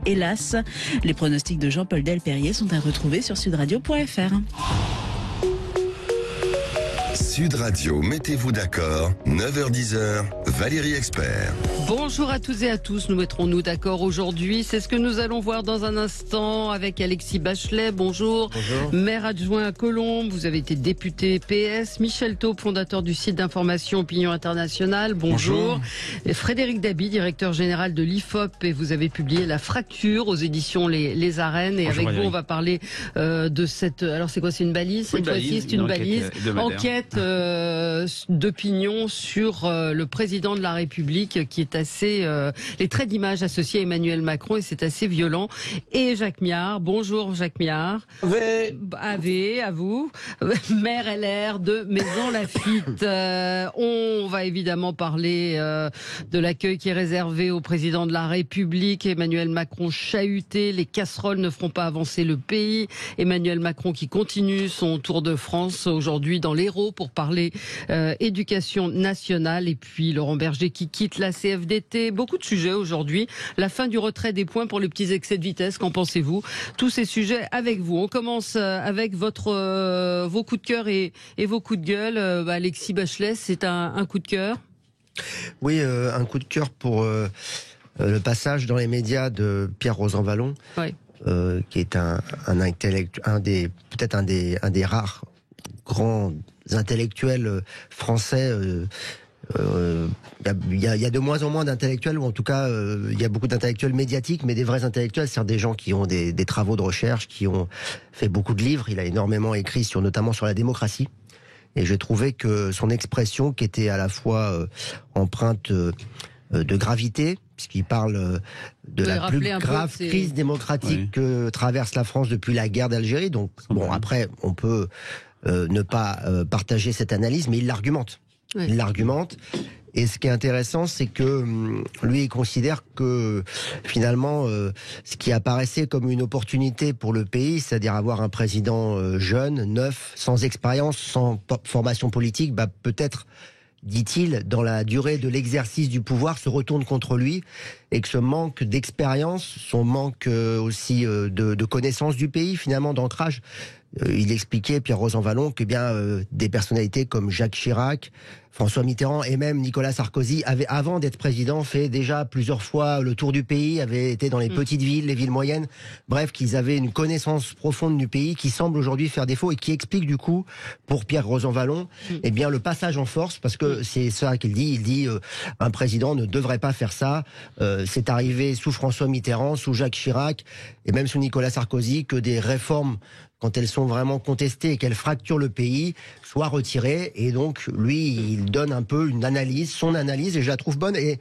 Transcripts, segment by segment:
hélas. Les pronostics de Jean-Paul Delperrier sont à retrouver sur sudradio.fr. Sud Radio, mettez-vous d'accord, 9h-10h, Valérie Expert. Bonjour à tous et à tous, nous mettrons-nous d'accord aujourd'hui. C'est ce que nous allons voir dans un instant avec Alexis Bachelet. Bonjour. Bonjour. Maire adjoint à Colombes, vous avez été député PS. Michel Taube, fondateur du site d'information Opinion Internationale. Bonjour. Et Frédéric Dabi, directeur général de l'IFOP, et vous avez publié La Fracture aux éditions Les Arènes. Et Bonjour, avec Valérie. vous, on va parler de cette... Alors c'est quoi, c'est une balise cette fois-ci? C'est une balise. Enquête d'opinion sur le président de la République qui est assez... les traits d'image associés à Emmanuel Macron, et c'est assez violent. Et Jacques Miard. Bonjour Jacques Miard. À vous. Maire LR de Maison Lafitte. On va évidemment parler de l'accueil qui est réservé au président de la République. Emmanuel Macron chahuté. Les casseroles ne feront pas avancer le pays. Emmanuel Macron qui continue son tour de France aujourd'hui dans l'Hérault pour parler éducation nationale. Et puis Laurent Berger qui quitte la CFDT. Beaucoup de sujets aujourd'hui. La fin du retrait des points pour les petits excès de vitesse. Qu'en pensez-vous? Tous ces sujets avec vous. On commence avec vos coups de cœur et vos coups de gueule. Alexis Bachelet, c'est un coup de cœur? Oui, un coup de cœur pour le passage dans les médias de Pierre Rosanvallon, Oui. qui est un intellectuel, peut-être un des rares grands intellectuels français. Il y a de moins en moins d'intellectuels, ou en tout cas il y a beaucoup d'intellectuels médiatiques, mais des vrais intellectuels, c'est-à-dire des gens qui ont des travaux de recherche, qui ont fait beaucoup de livres. Il a énormément écrit notamment sur la démocratie, et j'ai trouvé que son expression, qui était à la fois empreinte de gravité, puisqu'il parle de la plus grave crise démocratique que traverse la France depuis la guerre d'Algérie. Donc bon, après on peut ne pas partager cette analyse, mais il l'argumente. Oui. Il l'argumente. Et ce qui est intéressant, c'est que lui, il considère que finalement, ce qui apparaissait comme une opportunité pour le pays, c'est-à-dire avoir un président jeune, neuf, sans expérience, sans formation politique, peut-être, dit-il, dans la durée de l'exercice du pouvoir, se retourne contre lui, et que ce manque d'expérience, son manque aussi de connaissance du pays, finalement, d'ancrage, il expliquait, Pierre Rosanvallon, que des personnalités comme Jacques Chirac, François Mitterrand et même Nicolas Sarkozy avaient, avant d'être président, fait déjà plusieurs fois le tour du pays, avaient été dans les petites villes, les villes moyennes, bref, qu'ils avaient une connaissance profonde du pays qui semble aujourd'hui faire défaut, et qui explique du coup, pour Pierre Rosanvallon, le passage en force, parce que c'est ça qu'il dit. Il dit un président ne devrait pas faire ça. C'est arrivé sous François Mitterrand, sous Jacques Chirac et même sous Nicolas Sarkozy, que des réformes, quand elles sont vraiment contestées et qu'elles fracturent le pays, soient retirées. Et donc, lui, il donne un peu son analyse, et je la trouve bonne. Et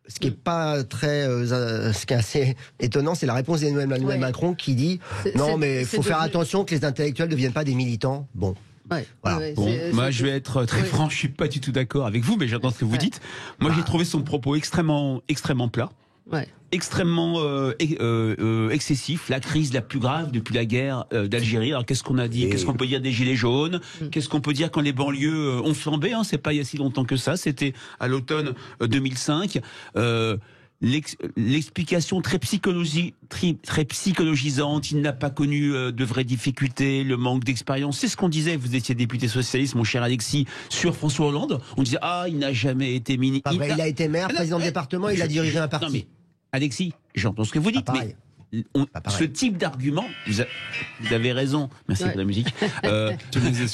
ce qui est pas ce qui est assez étonnant, c'est la réponse d'Emmanuel Macron, qui dit non, mais il faut faire attention que les intellectuels ne deviennent pas des militants. Bon. Ouais, voilà. Moi, je vais être très franc, je suis pas du tout d'accord avec vous, mais j'entends ce que vous dites. Moi, j'ai trouvé son propos extrêmement plat. Ouais. Extrêmement excessif, la crise la plus grave depuis la guerre d'Algérie. Alors qu'est-ce qu'on a dit? Qu'est-ce qu'on peut dire des gilets jaunes? Qu'est-ce qu'on peut dire quand les banlieues ont flambé? C'est pas il y a si longtemps que ça, c'était à l'automne 2005. L'explication très psychologisante, il n'a pas connu de vraies difficultés, le manque d'expérience. C'est ce qu'on disait, vous étiez député socialiste, mon cher Alexis, sur François Hollande. On disait, il n'a jamais été ministre. Il a été maire, président de département, il a dirigé un parti. Non mais, Alexis, j'entends ce que vous dites, mais ce type d'argument, vous avez raison. Merci pour la musique.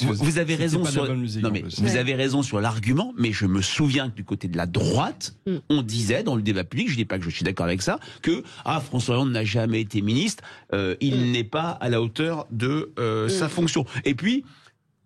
Vous avez raison vous avez raison sur l'argument, mais je me souviens que du côté de la droite, on disait dans le débat public, je dis pas que je suis d'accord avec ça, que François Hollande n'a jamais été ministre, il n'est pas à la hauteur de sa fonction. Et puis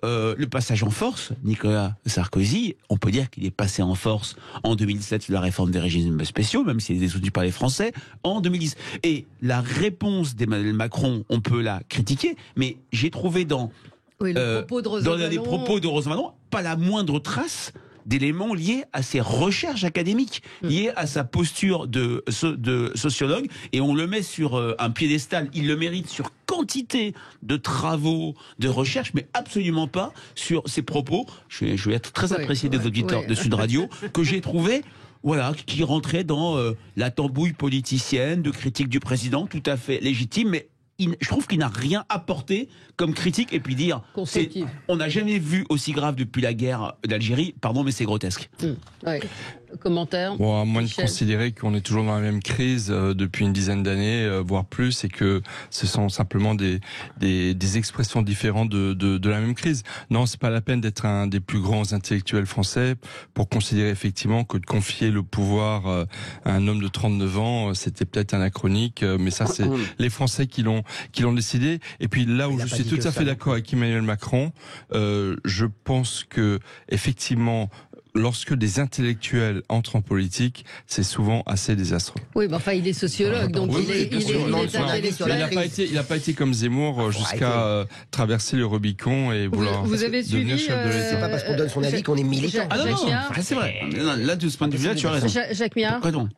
le passage en force, Nicolas Sarkozy, on peut dire qu'il est passé en force en 2007 la réforme des régimes spéciaux, même s'il est soutenu par les Français, en 2010. Et la réponse d'Emmanuel Macron, on peut la critiquer, mais j'ai trouvé dans les propos de Rosanvallon pas la moindre trace d'éléments liés à ses recherches académiques, liés à sa posture de sociologue, et on le met sur un piédestal, il le mérite, sur quantité de travaux, de recherches, mais absolument pas sur ses propos. Je vais être très apprécié des auditeurs de Sud Radio, que j'ai trouvé voilà, qui rentrait dans la tambouille politicienne de critique du président, tout à fait légitime, mais je trouve qu'il n'a rien apporté comme critique, et puis dire on n'a jamais vu aussi grave depuis la guerre d'Algérie, pardon, mais c'est grotesque. Ouais. Commentaire. Bon, à moins de considérer qu'on est toujours dans la même crise depuis une dizaine d'années, voire plus, et que ce sont simplement des expressions différentes de la même crise. Non, c'est pas la peine d'être un des plus grands intellectuels français pour considérer effectivement que de confier le pouvoir à un homme de 39 ans, c'était peut-être anachronique, mais ça c'est les Français qui l'ont décidé. Et puis là où je suis tout à fait d'accord avec Emmanuel Macron, je pense que effectivement, lorsque des intellectuels entrent en politique, c'est souvent assez désastreux. Oui, mais enfin, il est sociologue, donc il est intellectuel. Il n'a pas été comme Zemmour jusqu'à traverser le Rubicon et vouloir devenir chef de l'État. C'est pas parce qu'on donne son avis qu'on est militant. Ah non, c'est vrai. Là, de ce point de vue-là, tu as raison. Jacques Miard. Pardon.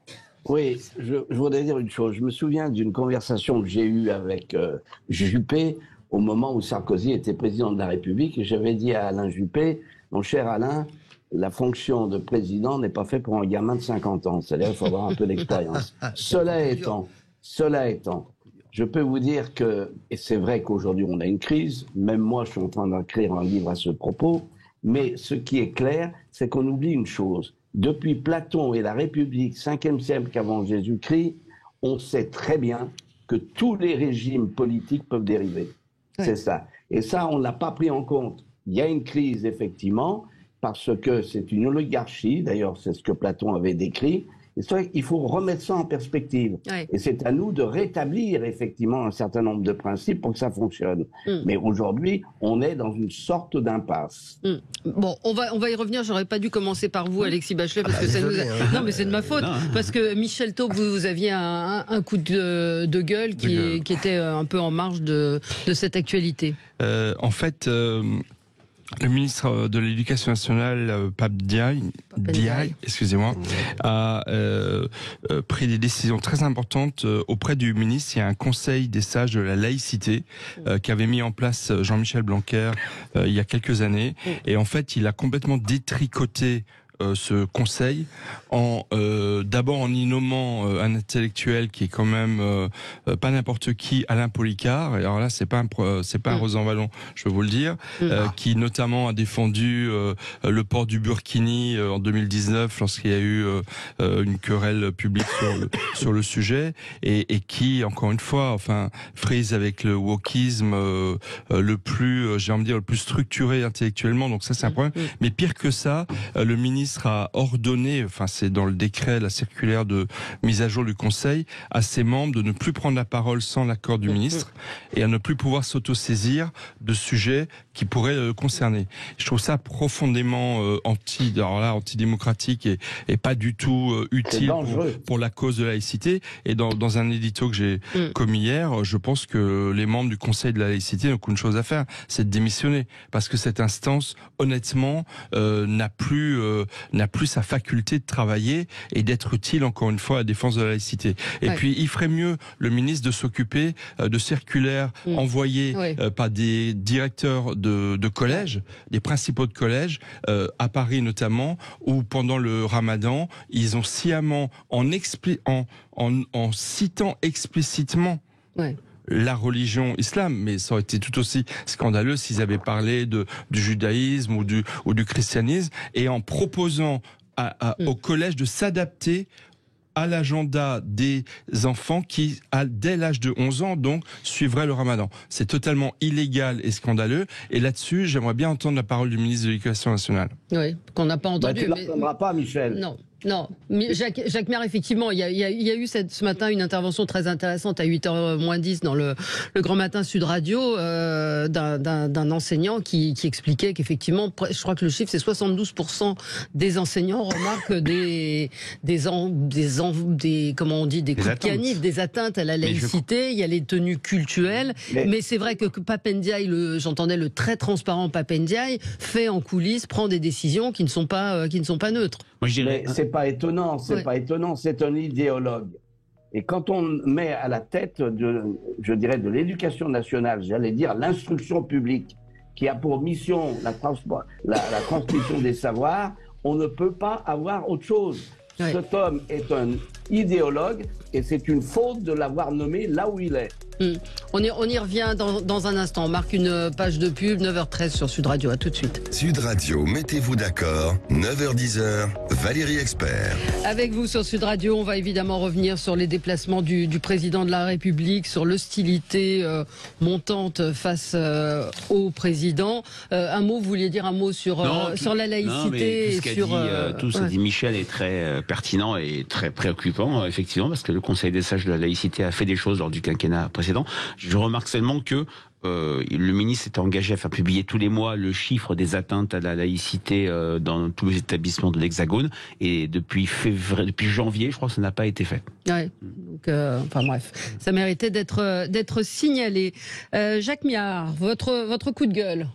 Oui, je voudrais dire une chose. Je me souviens d'une conversation que j'ai eue avec Juppé au moment où Sarkozy était président de la République, et j'avais dit à Alain Juppé, mon cher Alain, la fonction de président n'est pas faite pour un gamin de 50 ans. C'est-à-dire qu'il faut avoir un peu d'expérience. Cela étant, je peux vous dire que, et c'est vrai qu'aujourd'hui on a une crise, même moi je suis en train d'écrire un livre à ce propos, mais ce qui est clair, c'est qu'on oublie une chose. Depuis Platon et la République, 5e siècle avant Jésus-Christ, on sait très bien que tous les régimes politiques peuvent dériver. Ouais. C'est ça. Et ça, on ne l'a pas pris en compte. Il y a une crise, effectivement, parce que c'est une oligarchie, d'ailleurs c'est ce que Platon avait décrit, et c'est vrai qu'il faut remettre ça en perspective. Ouais. Et c'est à nous de rétablir effectivement un certain nombre de principes pour que ça fonctionne. Mais aujourd'hui, on est dans une sorte d'impasse. Bon, on va y revenir, j'aurais pas dû commencer par vous, Alexis Bachelet, parce que ça nous a... Non, mais c'est de ma faute, parce que Michel Taube, vous aviez un coup de gueule qui était un peu en marge de cette actualité. En fait... Le ministre de l'Éducation nationale, Pape Ndiaye, excusez-moi, a pris des décisions très importantes auprès du ministre. Il y a un conseil des sages de la laïcité qu'avait mis en place Jean-Michel Blanquer il y a quelques années. Et en fait, il a complètement détricoté ce conseil d'abord en y nommant un intellectuel qui est quand même pas n'importe qui, Alain Policart. Alors là, c'est pas un Rosan-Vallon, je peux vous le dire, qui notamment a défendu le port du burkini en 2019 lorsqu'il y a eu une querelle publique sur le sujet, et qui, encore une fois, enfin, frise avec le wokisme le plus, j'ai envie de dire, le plus structuré intellectuellement. Donc ça, c'est un problème. Mais pire que ça, le ministre a ordonné, enfin c'est dans le décret, la circulaire de mise à jour du Conseil, à ses membres de ne plus prendre la parole sans l'accord du ministre et à ne plus pouvoir s'autosaisir de sujets qui pourraient le concerner. Je trouve ça profondément antidémocratique et pas du tout utile pour la cause de la laïcité. Et dans un édito que j'ai commis hier, je pense que les membres du Conseil de la laïcité n'ont qu'une chose à faire, c'est de démissionner, parce que cette instance, honnêtement, n'a plus sa faculté de travailler et d'être utile, encore une fois, à la défense de la laïcité. Et puis, il ferait mieux, le ministre, de s'occuper de circulaires envoyées par des directeurs de collèges, des principaux de collèges, à Paris notamment, où pendant le Ramadan, ils ont sciemment, en citant explicitement la religion islam, mais ça aurait été tout aussi scandaleux s'ils avaient parlé du judaïsme ou du christianisme, et en proposant au collège de s'adapter à l'agenda des enfants qui, dès l'âge de 11 ans, donc, suivraient le Ramadan. C'est totalement illégal et scandaleux. Et là-dessus, j'aimerais bien entendre la parole du ministre de l'Éducation nationale. Oui, qu'on n'a pas entendu. Tu ne l'entendras pas, Michel. Non, mais Jacques Miard, effectivement, il y a eu ce matin une intervention très intéressante à 8h moins 10 dans le Grand Matin Sud Radio d'un enseignant qui expliquait qu'effectivement, je crois que le chiffre c'est 72% des enseignants remarquent des comment on dit, des coups de canif, des atteintes à la laïcité. Il y a les tenues cultuelles, mais c'est vrai que Pape Ndiaye, j'entendais le très transparent Pape Ndiaye, fait en coulisses, prend des décisions qui ne sont pas neutres. Moi, je dirais... C'est pas étonnant, c'est un idéologue. Et quand on met à la tête de l'éducation nationale, j'allais dire l'instruction publique, qui a pour mission la transmission des savoirs, on ne peut pas avoir autre chose. Oui. Cet homme est un idéologue et c'est une faute de l'avoir nommé là où il est. On y revient dans un instant. On marque une page de pub, 9h13 sur Sud Radio. À tout de suite. Sud Radio, mettez-vous d'accord. 9h10, Valérie Expert. Avec vous sur Sud Radio, on va évidemment revenir sur les déplacements du président de la République, sur l'hostilité montante face au président. Un mot, vous vouliez dire un mot sur la laïcité tout ce qu'a dit Michel est très pertinent et très préoccupant, effectivement, parce que le Conseil des sages de la laïcité a fait des choses lors du quinquennat précédent. Je remarque seulement que le ministre s'est engagé à faire publier tous les mois le chiffre des atteintes à la laïcité dans tous les établissements de l'Hexagone, et depuis janvier, je crois que ça n'a pas été fait. Ouais. Donc, enfin bref, ça méritait d'être signalé. Jacques Miard, votre coup de gueule.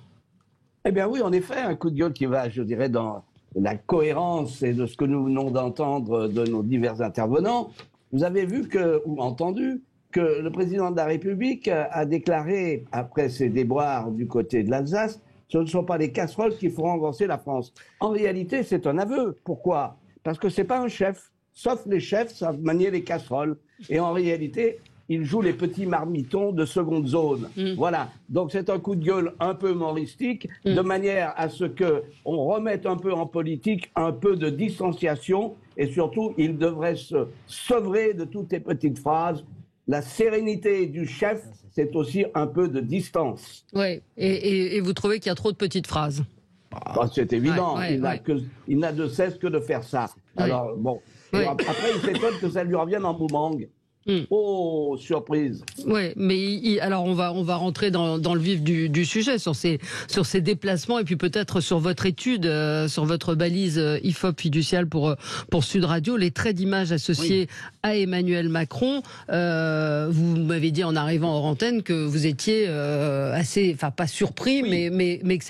Eh bien oui, en effet, un coup de gueule qui va, je dirais, dans la cohérence et de ce que nous venons d'entendre de nos divers intervenants. Vous avez vu ou entendu que le président de la République a déclaré, après ses déboires du côté de l'Alsace, ce ne sont pas les casseroles qui feront avancer la France. En réalité, c'est un aveu. Pourquoi ? Parce que c'est pas un chef. Sauf les chefs savent manier les casseroles. Et en réalité, il joue les petits marmitons de seconde zone. Voilà. Donc c'est un coup de gueule un peu humoristique, de manière à ce que on remette un peu en politique un peu de distanciation, et surtout, il devrait se sevrer de toutes les petites phrases. La sérénité du chef, c'est aussi un peu de distance. Oui, et vous trouvez qu'il y a trop de petites phrases? C'est évident, il n'a de cesse que de faire ça. Alors, bon, après il s'étonne que ça lui revienne en boomerang. Oh, surprise. Oui, mais alors on va rentrer dans le vif du sujet, sur ces déplacements, et puis peut-être sur votre étude, sur votre balise IFOP fiduciale pour Sud Radio, les traits d'image associés à Emmanuel Macron. Vous m'avez dit en arrivant hors antenne que vous étiez assez, enfin pas surpris, mais que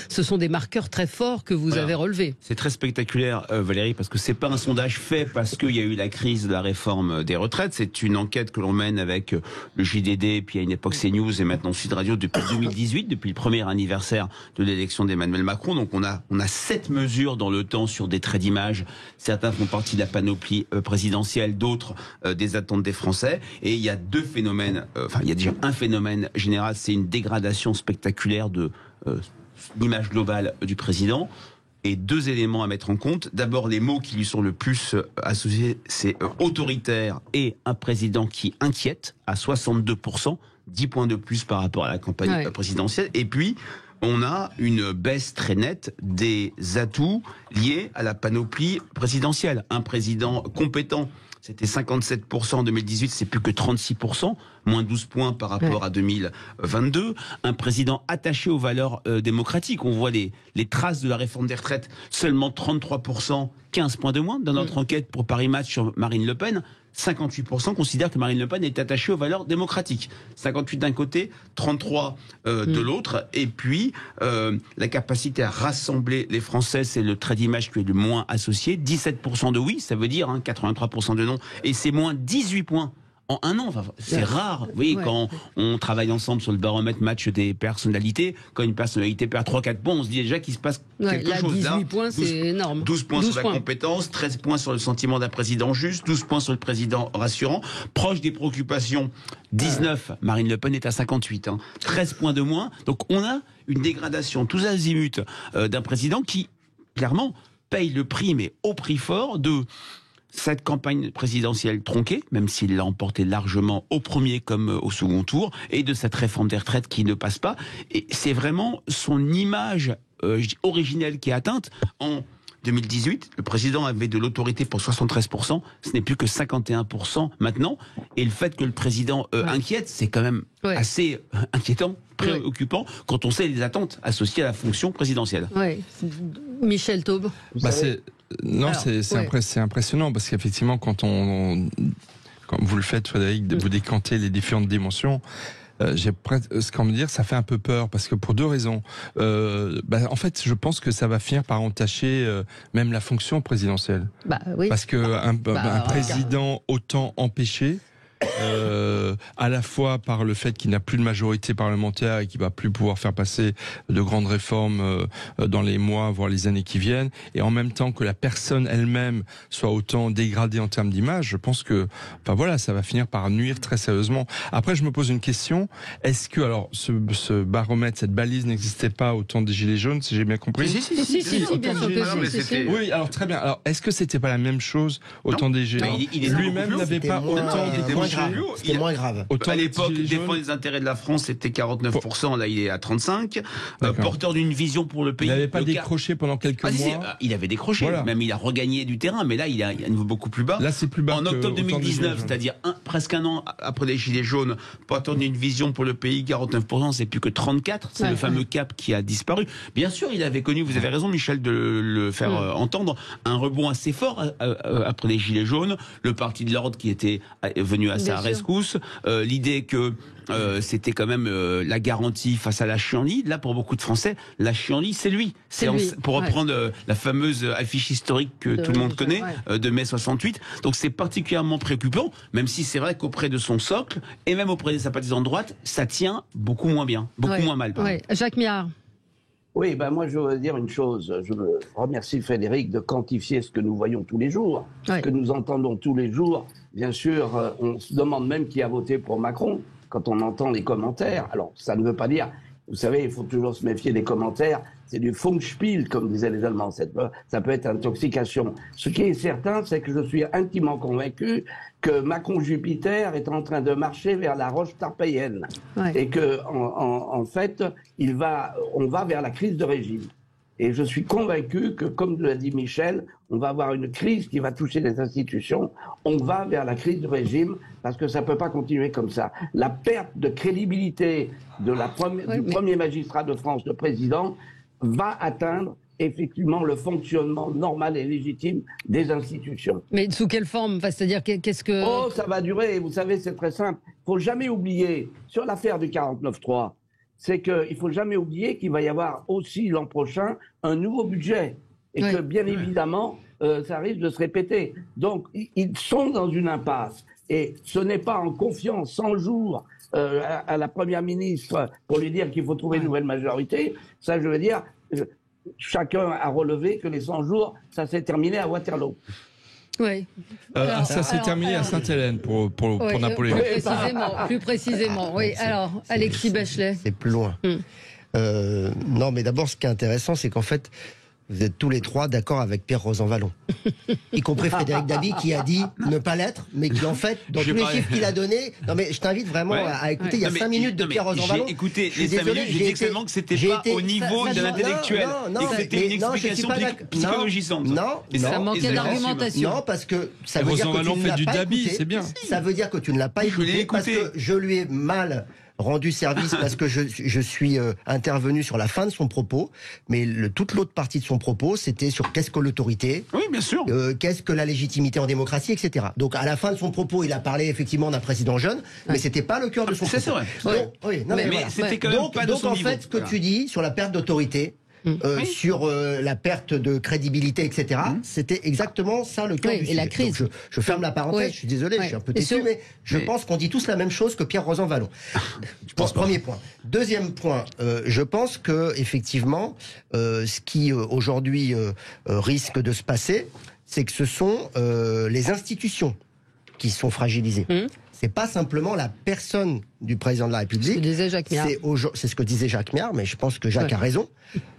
ce sont des marqueurs très forts que vous avez relevés. C'est très spectaculaire, Valérie, parce que c'est pas un sondage fait parce qu'il y a eu la crise de la réforme des retraites. C'est une enquête que l'on mène avec le JDD, puis à une époque CNews et maintenant Sud Radio depuis 2018, depuis le premier anniversaire de l'élection d'Emmanuel Macron. Donc on a 7 mesures dans le temps sur des traits d'image. Certains font partie de la panoplie présidentielle, d'autres des attentes des Français. Et il y a deux phénomènes, il y a déjà un phénomène général, c'est une dégradation spectaculaire de l'image globale du président. Et deux éléments à mettre en compte. D'abord, les mots qui lui sont le plus associés, c'est autoritaire et un président qui inquiète à 62%, 10 points de plus par rapport à la campagne présidentielle. Et puis, on a une baisse très nette des atouts liés à la panoplie présidentielle. Un président compétent, c'était 57% en 2018, c'est plus que 36%, moins 12 points par rapport à 2022. Un président attaché aux valeurs démocratiques. On voit les traces de la réforme des retraites, seulement 33%, 15 points de moins. Dans notre enquête pour Paris Match sur Marine Le Pen, 58% considèrent que Marine Le Pen est attachée aux valeurs démocratiques. 58 d'un côté, 33 de l'autre. Et puis, la capacité à rassembler les Français, c'est le trait d'image qui est le moins associé. 17% de oui, ça veut dire 83% de non. Et c'est moins 18 points en un an. Enfin, c'est rare. Vous voyez, quand on travaille ensemble sur le baromètre match des personnalités, quand une personnalité perd 3-4 points, on se dit déjà qu'il se passe quelque chose. 18 points, c'est énorme. 12 points sur la compétence, 13 points sur le sentiment d'un président juste, 12 points sur le président rassurant, proche des préoccupations. 19, Marine Le Pen est à 58, 13 points de moins. Donc on a une dégradation tous azimuts d'un président qui, clairement, paye le prix, mais au prix fort, de cette campagne présidentielle tronquée, même s'il l'a emporté largement au premier comme au second tour, et de cette réforme des retraites qui ne passe pas. Et c'est vraiment son image originelle qui est atteinte. En 2018, le président avait de l'autorité pour 73%, ce n'est plus que 51% maintenant. Et le fait que le président inquiète, c'est quand même assez inquiétant, préoccupant, quand on sait les attentes associées à la fonction présidentielle. Michel Taube. C'est impressionnant parce qu'effectivement, quand vous le faites, Frédéric, vous décantez les différentes dimensions. Ce qu'on veut dire, ça fait un peu peur parce que pour deux raisons. En fait, je pense que ça va finir par entacher même la fonction présidentielle. Parce que un président autant empêché. à la fois par le fait qu'il n'a plus de majorité parlementaire et qu'il va plus pouvoir faire passer de grandes réformes dans les mois, voire les années qui viennent, et en même temps que la personne elle-même soit autant dégradée en termes d'image, je pense que, enfin voilà, ça va finir par nuire très sérieusement. Après, je me pose une question, est-ce que, alors, ce baromètre, cette balise n'existait pas au temps des Gilets jaunes, si j'ai bien compris? Si, bien sûr que si. Oui, alors très bien. Alors, est-ce que c'était pas la même chose au temps des Gilets jaunes? Lui-même n'avait pas autant C'était moins grave. À l'époque, défendre les intérêts de la France, c'était 49%, là il est à 35%. Porteur d'une vision pour le pays. Il n'avait pas décroché pendant quelques mois. Il avait décroché, même il a regagné du terrain, mais là il est à un niveau beaucoup plus bas. Là c'est plus bas. En octobre 2019, c'est-à-dire presque un an après les Gilets jaunes, porteur d'une vision pour le pays, 49%, c'est plus que 34%. C'est le fameux cap qui a disparu. Bien sûr, il avait connu, vous avez raison Michel de le faire entendre, un rebond assez fort après les Gilets jaunes. Le parti de l'ordre qui était venu à sa rescousse. L'idée que c'était quand même la garantie face à la chienlit. Là, pour beaucoup de Français, la chienlit, c'est lui. Pour reprendre la fameuse affiche historique que tout le monde connaît, de mai 68. Donc c'est particulièrement préoccupant, même si c'est vrai qu'auprès de son socle, et même auprès des sympathisants de droite, ça tient beaucoup moins bien, moins mal. Jacques Miard. Oui, moi je veux dire une chose. Je remercie Frédéric de quantifier ce que nous voyons tous les jours, ce que nous entendons tous les jours. Bien sûr, on se demande même qui a voté pour Macron quand on entend les commentaires. Alors, ça ne veut pas dire, vous savez, il faut toujours se méfier des commentaires. C'est du Funkspiel, comme disaient les Allemands. Ça peut être intoxication. Ce qui est certain, c'est que je suis intimement convaincu que Macron-Jupiter est en train de marcher vers la roche tarpéienne. Et que, en fait, on va vers la crise de régime. Et je suis convaincu que, comme l'a dit Michel, on va avoir une crise qui va toucher les institutions. On va vers la crise du régime parce que ça ne peut pas continuer comme ça. La perte de crédibilité du premier magistrat de France, le président, va atteindre effectivement le fonctionnement normal et légitime des institutions. Mais sous quelle forme? C'est-à-dire, qu'est-ce que... Oh, ça va durer. Vous savez, c'est très simple. Il ne faut jamais oublier, sur l'affaire du 49.3, c'est qu'il ne faut jamais oublier qu'il va y avoir aussi l'an prochain un nouveau budget. Et que, bien évidemment, ça risque de se répéter. Donc, ils sont dans une impasse. Et ce n'est pas en confiant 100 jours à la Première ministre pour lui dire qu'il faut trouver une nouvelle majorité. Ça, je veux dire, chacun a relevé que les 100 jours, ça s'est terminé à Waterloo. Oui. Ça s'est terminé à Sainte-Hélène pour Napoléon. Plus précisément, oui. Alors, Alexis Bachelet. C'est plus loin. Non, mais d'abord, ce qui est intéressant, c'est qu'en fait, vous êtes tous les trois d'accord avec Pierre Rosanvallon. Y compris Frédéric Dabi qui a dit ne pas l'être, mais qui en fait, dans tous les chiffres qu'il a donnés... Non mais je t'invite vraiment à écouter, il y a 5 minutes de Pierre Rosanvallon. Écoutez, les 5 minutes, j'ai dit seulement que c'était pas au niveau de l'intellectuel. Et que c'était une explication psychologisante. Ça manquait d'argumentation. Non, parce que ça veut dire que tu ne l'as pas écouté. Ça veut dire que tu ne l'as pas écouté parce que je lui ai mal rendu service parce que je suis intervenu sur la fin de son propos, mais toute l'autre partie de son propos, c'était sur qu'est-ce que l'autorité, bien sûr, qu'est-ce que la légitimité en démocratie, etc. Donc à la fin de son propos, il a parlé effectivement d'un président jeune, mais c'était pas le cœur de son propos. C'est vrai. Mais c'était quand même pas de son niveau. Donc en fait, ce que tu dis sur la perte d'autorité, sur la perte de crédibilité, etc. C'était exactement ça le cœur du sujet. Et la crise. Donc je ferme la parenthèse, je suis désolé, je suis un peu déçu, mais je pense qu'on dit tous la même chose que Pierre Rosanvallon. Je pense, premier point. Deuxième point, je pense que effectivement, ce qui aujourd'hui risque de se passer, c'est que ce sont les institutions qui sont fragilisées. C'est pas simplement la personne du président de la République. C'est ce que disait Jacques Miard. C'est ce que disait Jacques Miard, mais je pense que Jacques a raison.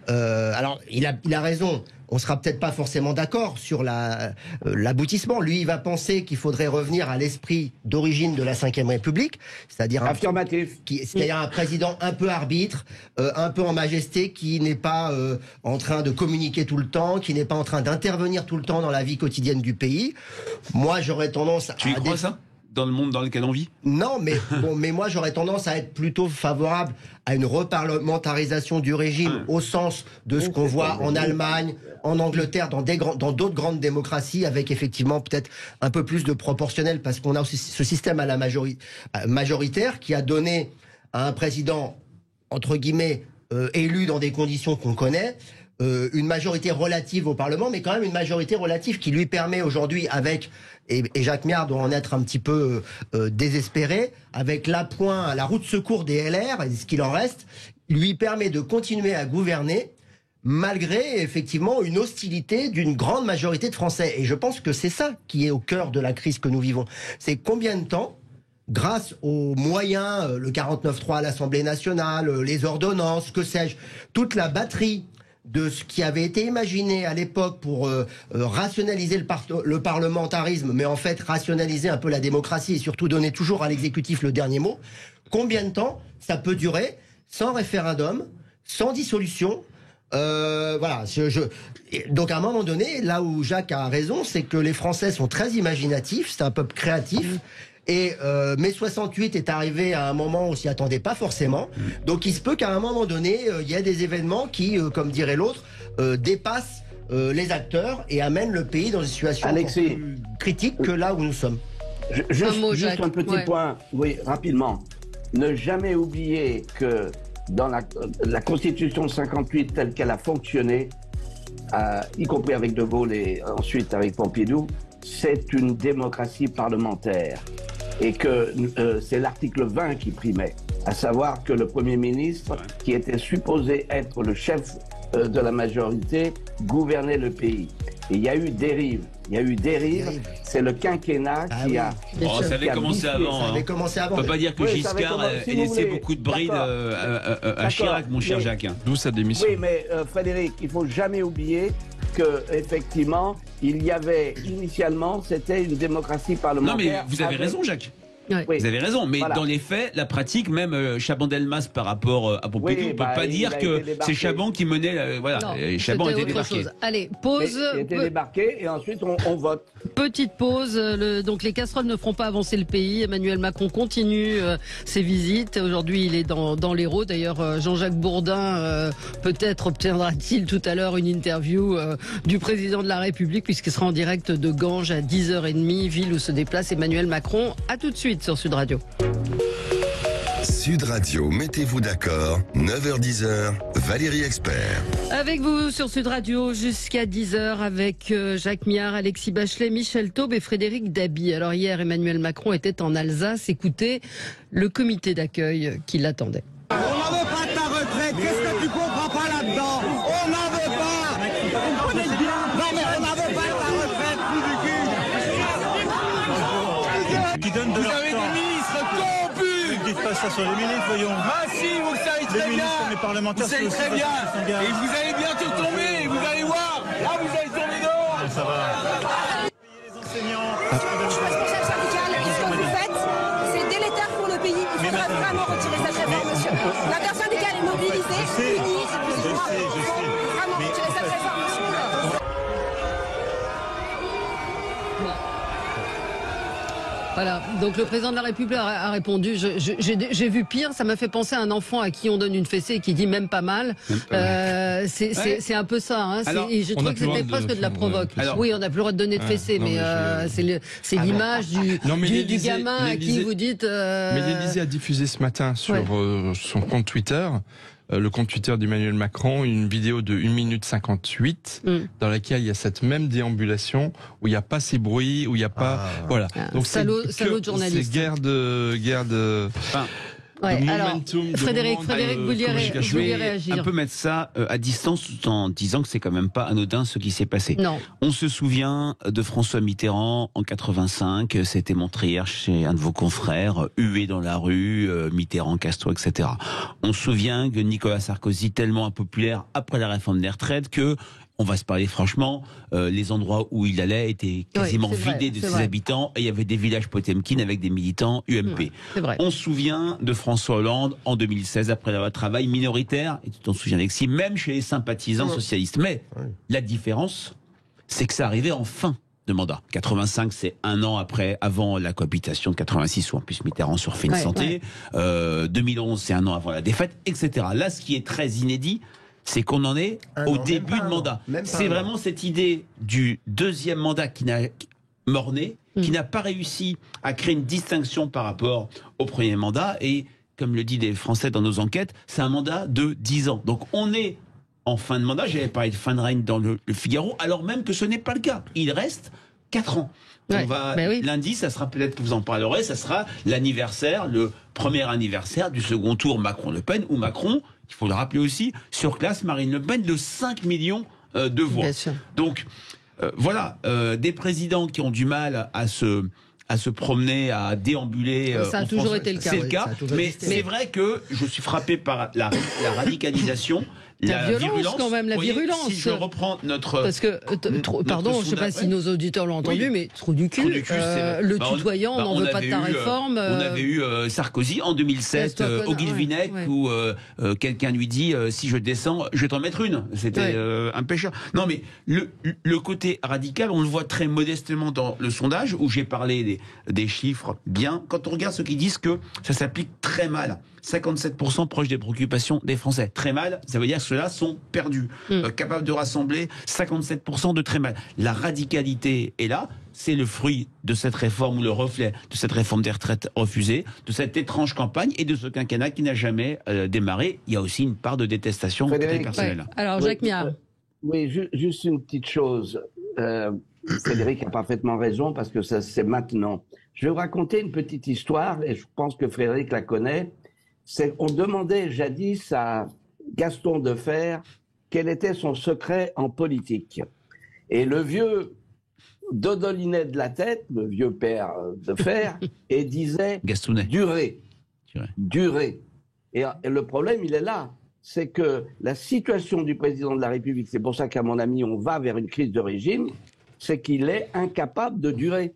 Alors, il a raison. On sera peut-être pas forcément d'accord sur l'aboutissement. Lui, il va penser qu'il faudrait revenir à l'esprit d'origine de la Ve République, c'est-à-dire un président un peu arbitre, un peu en majesté, qui n'est pas en train de communiquer tout le temps, qui n'est pas en train d'intervenir tout le temps dans la vie quotidienne du pays. Moi, j'aurais tendance à... Tu y crois ça ? Dans le monde dans lequel on vit? Non, mais moi j'aurais tendance à être plutôt favorable à une reparlementarisation du régime au sens de ce qu'on voit en Allemagne, en Angleterre, dans d'autres grandes démocraties, avec effectivement peut-être un peu plus de proportionnel, parce qu'on a aussi ce système à la majoritaire qui a donné à un président, entre guillemets, élu dans des conditions qu'on connaît, une majorité relative au Parlement, mais quand même une majorité relative qui lui permet aujourd'hui, avec, et Jacques Miard doit en être un petit peu désespéré, avec l'appoint à la roue de secours des LR, et ce qu'il en reste, lui permet de continuer à gouverner malgré effectivement une hostilité d'une grande majorité de Français. Et je pense que c'est ça qui est au cœur de la crise que nous vivons. C'est combien de temps, grâce aux moyens, le 49.3 à l'Assemblée nationale, les ordonnances, que sais-je, toute la batterie de ce qui avait été imaginé à l'époque pour rationaliser le parlementarisme, mais en fait rationaliser un peu la démocratie et surtout donner toujours à l'exécutif le dernier mot, combien de temps ça peut durer sans référendum, sans dissolution? Voilà. Donc à un moment donné, là où Jacques a raison, c'est que les Français sont très imaginatifs, c'est un peuple créatif. Et mai 68 est arrivé à un moment où on s'y attendait pas forcément. Donc il se peut qu'à un moment donné, il y ait des événements qui, comme dirait l'autre, dépassent les acteurs et amènent le pays dans une situation plus critique que là où nous sommes. Juste un petit point, oui, rapidement. Ne jamais oublier que dans la Constitution de 58 telle qu'elle a fonctionné, y compris avec De Gaulle et ensuite avec Pompidou, c'est une démocratie parlementaire. Et que c'est l'article 20 qui primait, à savoir que le Premier ministre, qui était supposé être le chef de la majorité, gouvernait le pays. Et il y a eu dérive. C'est le quinquennat qui a... ça avait commencé avant. Ça avait commencé avant. On ne peut pas dire que Giscard ait laissé beaucoup de brides à Chirac, mon cher Jacques. D'où sa démission. Oui, mais Frédéric, il ne faut jamais oublier qu'effectivement, il y avait initialement, c'était une démocratie parlementaire. Non, mais vous avez raison, Jacques. Oui. Vous avez raison, mais dans les faits, la pratique, même Chaban-Delmas par rapport à Pompidou, on ne peut pas dire que c'est Chaban qui menait. Chaban était débarqué. Allez, pause. Il était débarqué et ensuite on vote. Petite pause. Donc les casseroles ne feront pas avancer le pays. Emmanuel Macron continue ses visites. Aujourd'hui, il est dans l'Hérault. D'ailleurs, Jean-Jacques Bourdin, peut-être obtiendra-t-il tout à l'heure une interview du président de la République, puisqu'il sera en direct de Ganges à 10h30, ville où se déplace Emmanuel Macron. À tout de suite sur Sud Radio. Sud Radio, mettez-vous d'accord, 9h-10h, Valérie Expert. Avec vous sur Sud Radio jusqu'à 10h avec Jacques Miard, Alexis Bachelet, Michel Taube et Frédéric Dabi. Alors hier, Emmanuel Macron était en Alsace, écoutez le comité d'accueil qui l'attendait. On n'en veut pas de ta retraite, qu'est-ce que tu comprends pas là-dedans? On n'en veut pas. Non mais on n'en veut pas de ta retraite, plus du cul. Vous avez des ministres corrompus. Ne dites pas ça sur les ministres, voyons. Ah si, vous le savez très bien. Les parlementaires, vous savez très bien. Et vous allez bientôt tomber, vous allez voir. Là, vous allez tomber dehors. Ça va. Les enseignants. Chef syndical, ce que vous faites, c'est délétère pour le pays. Il faudra vraiment retirer cette réforme, monsieur. L'intersyndicale est mobilisée, unie. Excusez-moi, il faut vraiment retirer cette réforme, monsieur. Voilà, donc le président de la République a répondu, j'ai vu pire, ça m'a fait penser à un enfant à qui on donne une fessée et qui dit même pas mal. C'est un peu ça, hein. Et j'ai trouvé que c'était presque de la provoque. Oui, on n'a plus le droit de donner de fessée, mais c'est l'image du gamin à qui vous dites... Mais l'Élysée a diffusé ce matin sur son compte Twitter, le compte Twitter d'Emmanuel Macron, une vidéo de 1 minute 58 dans laquelle il y a cette même déambulation où il n'y a pas ces bruits, où il n'y a pas... Voilà. Donc salaud de journaliste. C'est guerre de momentum, Frédéric, vous vouliez réagir. Un peu mettre ça à distance tout en disant que c'est quand même pas anodin ce qui s'est passé. Non. On se souvient de François Mitterrand en 85, c'était montré hier chez un de vos confrères, hué dans la rue, Mitterrand, casse-toi, etc. On se souvient que Nicolas Sarkozy, tellement impopulaire après la réforme des retraites que on va se parler franchement, les endroits où il allait étaient quasiment vidés de ses habitants et il y avait des villages Potemkin avec des militants UMP. On se souvient de François Hollande en 2016 après la loi travail minoritaire, et tu t'en souviens Alexis, même chez les sympathisants socialistes. Mais la différence, c'est que ça arrivait en fin de mandat. 85, c'est un an avant la cohabitation de 86 où en plus Mitterrand surfait une santé. 2011, c'est un an avant la défaite, etc. Là, ce qui est très inédit, c'est qu'on en est au début de mandat. C'est vraiment cette idée du deuxième mandat qui n'a morné, qui n'a pas réussi à créer une distinction par rapport au premier mandat. Et comme le disent les Français dans nos enquêtes, c'est un mandat de 10 ans. Donc on est en fin de mandat. J'avais parlé de fin de règne dans le Figaro, alors même que ce n'est pas le cas. Il reste 4 ans. Lundi, ça sera peut-être que vous en parlerez, ça sera l'anniversaire, le premier anniversaire du second tour Macron-Le Pen, où Macron, il faut le rappeler aussi, surclasse Marine Le Pen de 5 millions de voix. Donc, voilà, des présidents qui ont du mal à se promener, à déambuler. Ça a toujours été le cas. C'est le cas, mais c'est vrai que je suis frappé par la radicalisation. La virulence quand même, la virulence. Si je reprends notre... Parce que, pardon, je ne sais pas si nos auditeurs l'ont entendu, mais trou du cul, le tutoyant, on n'en veut pas de ta réforme. On avait eu Sarkozy en 2007, au Guilvinec, où quelqu'un lui dit si je descends, je vais t'en mettre une. C'était un pécheur. Non, mais le côté radical, on le voit très modestement dans le sondage, où j'ai parlé des chiffres bien. Quand on regarde ceux qui disent que ça s'applique très mal, 57% proches des préoccupations des Français. Très mal, ça veut dire que ceux-là sont perdus. Capables de rassembler 57% de très mal. La radicalité est là. C'est le fruit de cette réforme, ou le reflet de cette réforme des retraites refusée, de cette étrange campagne et de ce quinquennat qui n'a jamais démarré. Il y a aussi une part de détestation personnelle. Alors, Jacques Miard. Oui, juste une petite chose. Frédéric a parfaitement raison, parce que ça, c'est maintenant. Je vais vous raconter une petite histoire, et je pense que Frédéric la connaît. On demandait jadis à Gaston Defferre quel était son secret en politique. Et le vieux dodolinait de la tête, le vieux père Defferre, et disait durer. Et le problème, il est là. C'est que la situation du président de la République, c'est pour ça qu'à mon avis, on va vers une crise de régime, c'est qu'il est incapable de durer.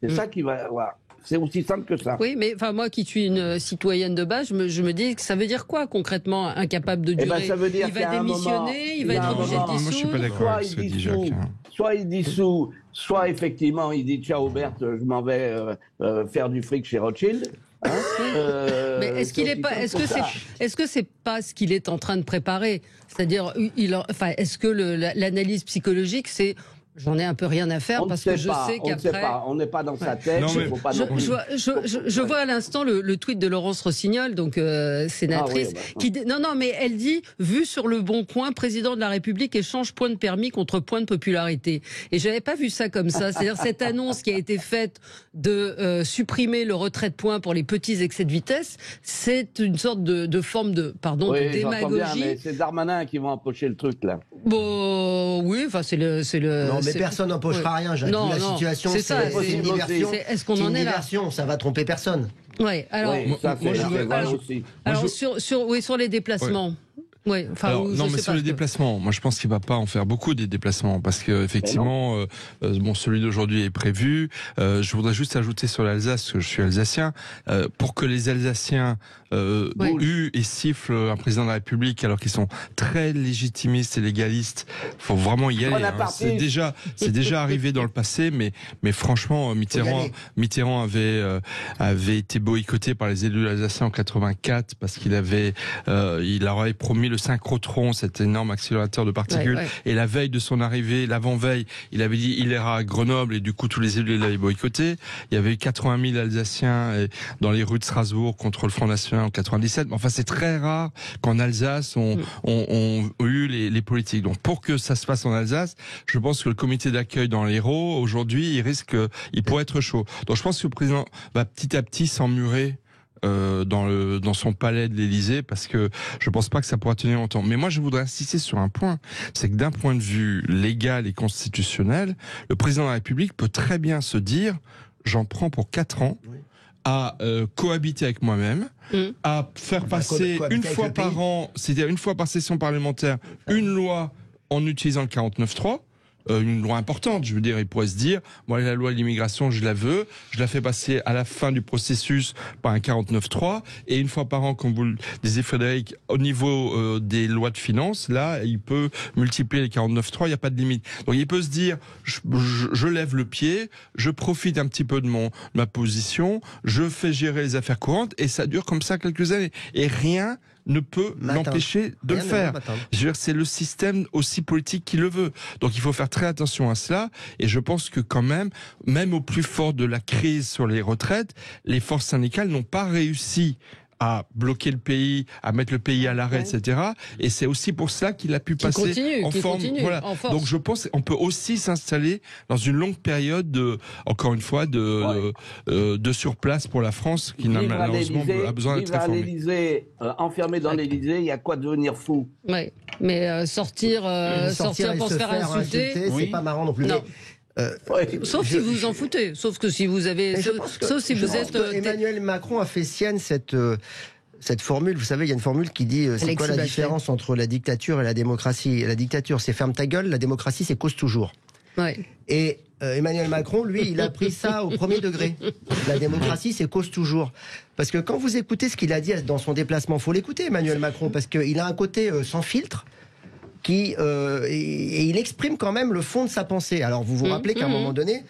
C'est ça qui va avoir. C'est aussi simple que ça. Oui, mais enfin moi qui suis une citoyenne de base, je me dis que ça veut dire quoi concrètement, incapable de durer? Ça veut dire il va démissionner, il va être obligé de dissoudre. Moi je suis pas d'accord avec ce que dit Jacques. Soit il dissout, soit effectivement il dit ciao Berthe, je m'en vais faire du fric chez Rothschild. Mais est-ce que c'est pas ce qu'il est en train de préparer? C'est-à-dire, est-ce que l'analyse psychologique, c'est j'en ai un peu rien à faire parce que je sais qu'après... On n'est pas dans sa tête. Je vois à l'instant le tweet de Laurence Rossignol, donc sénatrice, qui mais elle dit, vu sur le Bon Coin, président de la République échange point de permis contre point de popularité. Et j'avais pas vu ça comme ça. C'est-à-dire cette annonce qui a été faite de supprimer le retrait de points pour les petits excès de vitesse, c'est une sorte de forme de démagogie. Bien, mais c'est Darmanin qui va empocher le truc là. Bon, oui, enfin c'est le. Non, mais personne n'empochera rien, Jacques. La situation, c'est une diversion. Est-ce qu'on en est là? Ça va tromper personne. Ouais, alors. Sur les déplacements. Oui, mais sur les déplacements, moi je pense qu'il va pas en faire beaucoup des déplacements, parce que effectivement, celui d'aujourd'hui est prévu. Je voudrais juste ajouter sur l'Alsace, parce que je suis alsacien, pour que les Alsaciens huent et sifflent un président de la République alors qu'ils sont très légitimistes et légalistes, faut vraiment y aller. C'est déjà arrivé dans le passé, mais franchement, Mitterrand avait été boycotté par les élus alsaciens en 84 parce qu'il leur avait promis le synchrotron, cet énorme accélérateur de particules, et la veille de son arrivée, l'avant-veille, il avait dit il ira à Grenoble, et du coup tous les élus l'avaient boycotté. Il y avait eu 80 000 Alsaciens dans les rues de Strasbourg contre le Front National en 97. Mais enfin, c'est très rare qu'en Alsace on eu les politiques. Donc pour que ça se passe en Alsace, je pense que le comité d'accueil dans l'Hérault aujourd'hui, il pourrait être chaud. Donc je pense que le président va petit à petit s'emmurer dans son palais de l'Élysée, parce que je pense pas que ça pourra tenir longtemps. Mais moi, je voudrais insister sur un point, c'est que d'un point de vue légal et constitutionnel, le président de la République peut très bien se dire j'en prends pour 4 ans à cohabiter avec moi-même, à faire passer une fois par an, c'est-à-dire une fois par session parlementaire, une loi en utilisant le 49.3. Une loi importante, je veux dire, il pourrait se dire, moi la loi de l'immigration, je la veux, je la fais passer à la fin du processus par un 49.3, et une fois par an, comme vous le disiez Frédéric, au niveau des lois de finances, là, il peut multiplier les 49.3, il n'y a pas de limite. Donc il peut se dire, je lève le pied, je profite un petit peu de ma position, je fais gérer les affaires courantes, et ça dure comme ça quelques années. Et rien ne peut l'empêcher de le faire. Je veux dire, c'est le système aussi politique qui le veut. Donc il faut faire très attention à cela, et je pense que quand même au plus fort de la crise sur les retraites, les forces syndicales n'ont pas réussi à bloquer le pays, à mettre le pays à l'arrêt, etc. Et c'est aussi pour ça qu'il a pu passer en forme. Voilà. Donc je pense qu'on peut aussi s'installer dans une longue période, encore une fois, de surplace pour la France, qui malheureusement a besoin d'être réformée. l'Élysée, enfermé dans l'Élysée, il y a quoi de devenir fou? Oui, mais sortir pour se faire insulter, c'est pas marrant non plus. Non. Sauf si vous vous en foutez. Sauf que si vous avez. Sauf si vous êtes. Emmanuel Macron a fait sienne cette formule. Vous savez, il y a une formule qui dit c'est quoi la différence entre la dictature et la démocratie? La dictature, c'est ferme ta gueule. La démocratie, c'est cause toujours. Ouais. Et Emmanuel Macron, lui, il a pris ça au premier degré. La démocratie, c'est cause toujours. Parce que quand vous écoutez ce qu'il a dit dans son déplacement, faut l'écouter, Emmanuel Macron, parce qu'il a un côté sans filtre. Et il exprime quand même le fond de sa pensée. Alors vous vous rappelez qu'à un moment donné,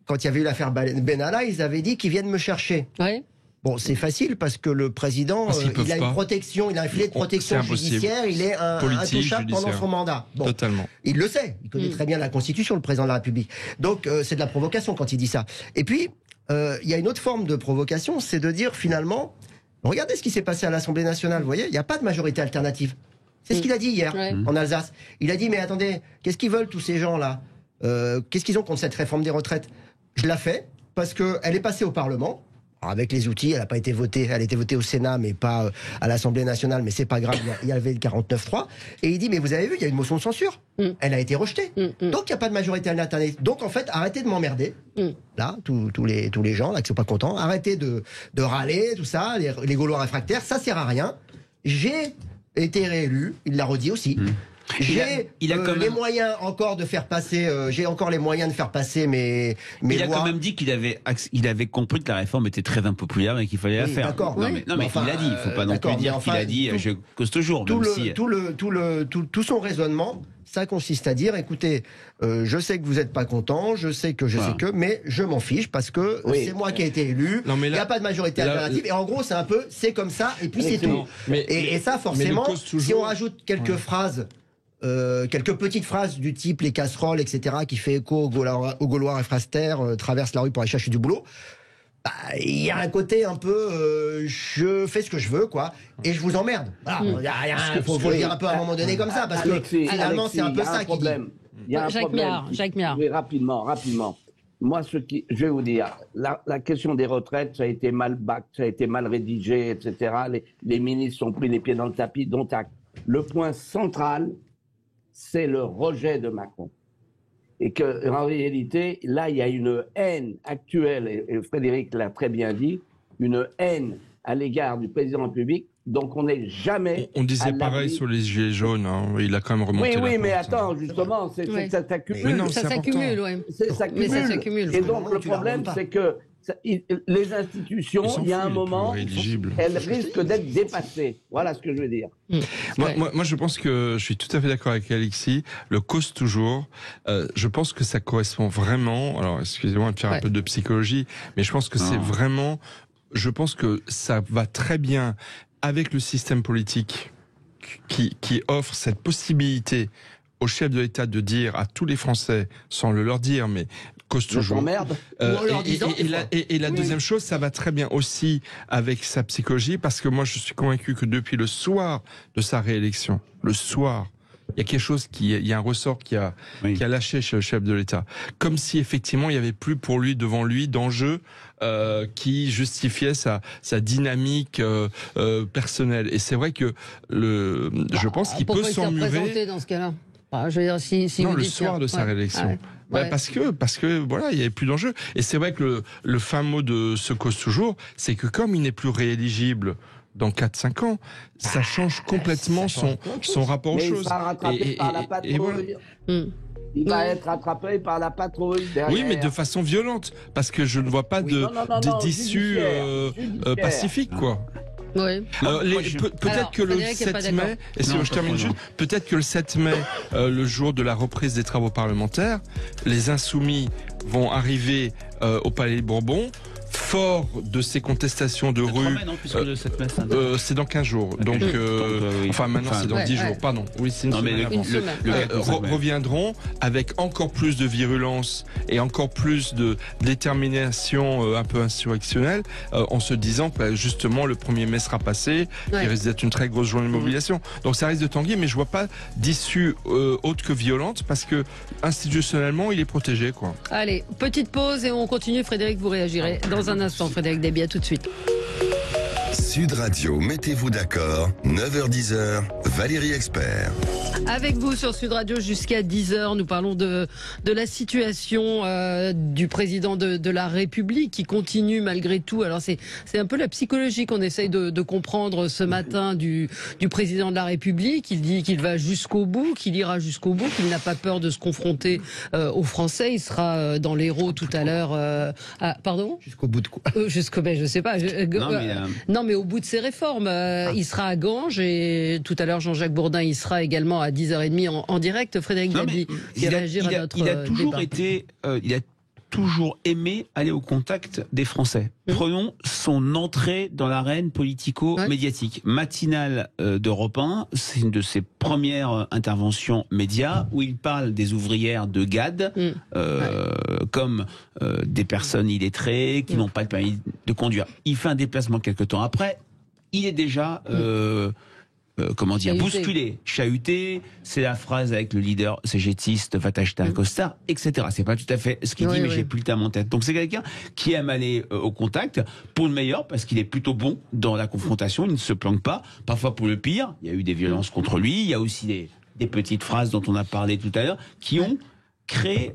quand il y avait eu l'affaire Benalla, ils avaient dit qu'ils viennent me chercher. Ouais. Bon, c'est facile parce que le président, il a une protection, il a un filet de protection judiciaire, il est intouchable pendant son mandat. Bon, totalement. Il le sait, il connaît très bien la Constitution, le président de la République. Donc c'est de la provocation quand il dit ça. Et puis, il y a une autre forme de provocation, c'est de dire finalement, regardez ce qui s'est passé à l'Assemblée nationale, vous voyez, il n'y a pas de majorité alternative. C'est ce qu'il a dit hier en Alsace. Il a dit, mais attendez, qu'est-ce qu'ils veulent tous ces gens-là? Qu'est-ce qu'ils ont contre cette réforme des retraites? Je la fais parce qu'elle est passée au Parlement. Alors avec les outils, elle n'a pas été votée. Elle a été votée au Sénat, mais pas à l'Assemblée nationale. Mais c'est pas grave, il y avait le 49.3. Et il dit, mais vous avez vu, il y a une motion de censure. Elle a été rejetée. Donc il n'y a pas de majorité alternative. Donc en fait, arrêtez de m'emmerder. Là, tous les gens là qui sont pas contents, arrêtez de râler, tout ça, les Gaulois réfractaires, ça sert à rien. J'ai été réélu, il l'a redit aussi. J'ai les moyens encore de faire passer. J'ai encore les moyens de faire passer mes il a lois. quand même dit qu'il avait compris que la réforme était très impopulaire et qu'il fallait la faire. D'accord. Non, mais il l'a dit. Il ne faut pas non plus dire qu'il a dit. Je cause toujours. Tout son raisonnement, ça consiste à dire, écoutez, je sais que vous n'êtes pas content, je sais que, mais je m'en fiche parce que c'est moi qui ai été élu. Il n'y a pas de majorité alternative. Et en gros, c'est un peu, c'est comme ça, et puis c'est tout. Et ça, forcément, si on rajoute quelques phrases. Quelques petites phrases du type les casseroles, etc., qui fait écho aux Gaulois réfractaires, traversent la rue pour aller chercher du boulot. Il y a un côté un peu je fais ce que je veux, quoi, et je vous emmerde. Voilà, faut le dire un peu à un moment donné comme ça, parce que finalement c'est un peu ça qui dit. Il y a un problème. Jacques Miard. Oui, rapidement. Moi, je vais vous dire, la question des retraites, ça a été mal rédigé, etc. Les ministres ont pris les pieds dans le tapis, dont acte. Le point central, c'est le rejet de Macron. Et qu'en réalité, là, il y a une haine actuelle, et Frédéric l'a très bien dit, une haine à l'égard du président de la République. Donc on n'est jamais. On disait pareil sur les gilets jaunes. Il a quand même remonté. Oui, mais attends, justement, c'est que ça s'accumule. Ça s'accumule, oui. Mais ça s'accumule. Et donc le problème, c'est que les institutions, il y a un moment, elles risquent d'être dépassées. Voilà ce que je veux dire. Moi, je pense que je suis tout à fait d'accord avec Alexis. Le cause toujours. Je pense que ça correspond vraiment. Alors, excusez-moi de faire un peu de psychologie, mais je pense que c'est vraiment. Je pense que ça va très bien avec le système politique qui offre cette possibilité au chef de l'État de dire à tous les Français, sans le leur dire, mais cause toujours. Et la deuxième chose, ça va très bien aussi avec sa psychologie, parce que moi je suis convaincu que depuis le soir de sa réélection, il y a quelque chose il y a un ressort qui a lâché chez le chef de l'État. Comme si effectivement il n'y avait plus pour lui, devant lui, d'enjeux qui justifiait sa dynamique personnelle. Et c'est vrai que je pense qu'il peut s'emmurer. Dans ce cas-là. Je veux dire, si le soir de sa réélection. Parce que voilà, il n'y avait plus d'enjeu. Et c'est vrai que le fin mot de ce cause toujours, c'est que comme il n'est plus rééligible dans 4-5 ans, ça change complètement son rapport aux choses. Il sera rattrapé par la patrouille. Il va être rattrapé par la patrouille derrière. Oui, mais de façon violente, parce que je ne vois pas d'issue pacifique, quoi. Oui. Peut-être que le 7 mai, et si je termine juste, peut-être que le 7 mai, le jour de la reprise des travaux parlementaires, les insoumis vont arriver au Palais Bourbon, fort de ces contestations de rue. De cette messe, c'est dans 15 jours. Donc, enfin maintenant c'est dans 10 jours. Pardon. Oui, c'est une semaine. Reviendront avec encore plus de virulence et encore plus de détermination un peu insurrectionnelle, en se disant que justement le 1er mai sera passé, il risque d'être une très grosse journée de mobilisation. Donc ça risque de tanguer, mais je vois pas d'issue autre que violente, parce que institutionnellement il est protégé, quoi. Allez, petite pause et on continue. Frédéric, vous réagirez dans un instant. Frédéric Dabi, à tout de suite. Sud Radio, mettez-vous d'accord, 9h-10h, Valérie Expert. Avec vous sur Sud Radio jusqu'à 10h, nous parlons de la situation du président de la République qui continue malgré tout. Alors c'est un peu la psychologie qu'on essaye de comprendre ce matin du président de la République. Il dit qu'il va jusqu'au bout, qu'il ira jusqu'au bout, qu'il n'a pas peur de se confronter aux Français. Il sera dans l'Hérault tout à l'heure. Pardon ? Jusqu'au bout de quoi ? Je sais pas. Non, mais au bout de ses réformes, il sera à Ganges, et tout à l'heure Jean-Jacques Bourdin il sera également à 10h30 en direct. Frédéric Dabi, qui réagir à notre il a toujours débat. Il a toujours aimé aller au contact des Français. Prenons son entrée dans l'arène politico-médiatique. Matinale d'Europe 1, c'est une de ses premières interventions médias où il parle des ouvrières de GAD comme des personnes illettrées qui n'ont pas de permis de conduire. Il fait un déplacement quelques temps après. Il est déjà bousculé, chahuté. C'est la phrase avec le leader cégétiste Fatashta Costa, etc. C'est pas tout à fait ce qu'il dit, mais j'ai plus le terme en tête. Donc c'est quelqu'un qui aime aller au contact, pour le meilleur, parce qu'il est plutôt bon dans la confrontation, il ne se planque pas. Parfois pour le pire, il y a eu des violences contre lui, il y a aussi des petites phrases dont on a parlé tout à l'heure, qui ont créé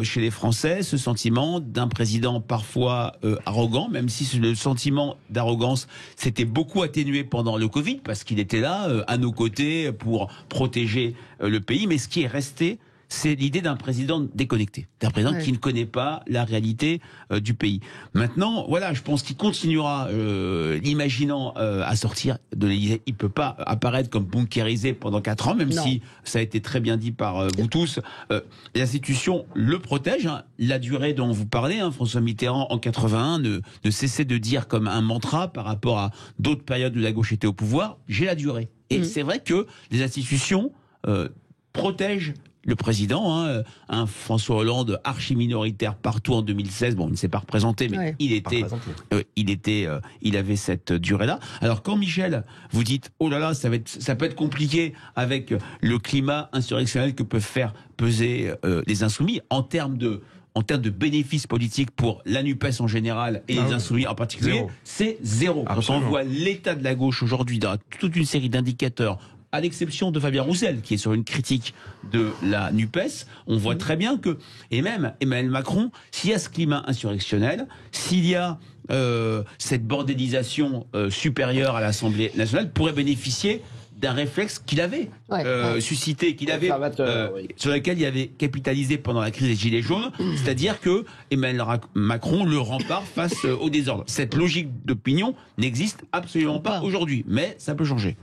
chez les Français ce sentiment d'un président parfois arrogant, même si le sentiment d'arrogance s'était beaucoup atténué pendant le Covid, parce qu'il était là, à nos côtés, pour protéger le pays. Mais ce qui est resté, c'est l'idée d'un président déconnecté, d'un président qui ne connaît pas la réalité du pays. Maintenant, voilà, je pense qu'il continuera, imaginant à sortir de l'Élysée. Il peut pas apparaître comme bunkérisé pendant 4 ans, même si ça a été très bien dit par vous tous. L'institution le protège. Hein. La durée dont vous parlez, François Mitterrand en 81 ne cessait de dire comme un mantra par rapport à d'autres périodes où la gauche était au pouvoir, j'ai la durée. Et c'est vrai que les institutions protègent le président, un François Hollande archi-minoritaire partout en 2016. Bon, il ne s'est pas représenté, mais il avait cette durée-là. Alors quand Michel, vous dites, oh là là, ça peut être compliqué avec le climat insurrectionnel que peuvent faire peser les Insoumis en termes de bénéfices politiques pour la NUPES en général et les Insoumis en particulier, c'est zéro. Quand on voit l'état de la gauche aujourd'hui dans toute une série d'indicateurs, à l'exception de Fabien Roussel, qui est sur une critique de la NUPES, on voit très bien que, et même Emmanuel Macron, s'il y a ce climat insurrectionnel, s'il y a cette bordélisation supérieure à l'Assemblée nationale, pourrait bénéficier d'un réflexe qu'il avait suscité, sur lequel il avait capitalisé pendant la crise des Gilets jaunes, c'est-à-dire que Emmanuel Macron le rempart face au désordre. Cette logique d'opinion n'existe absolument pas aujourd'hui, mais ça peut changer.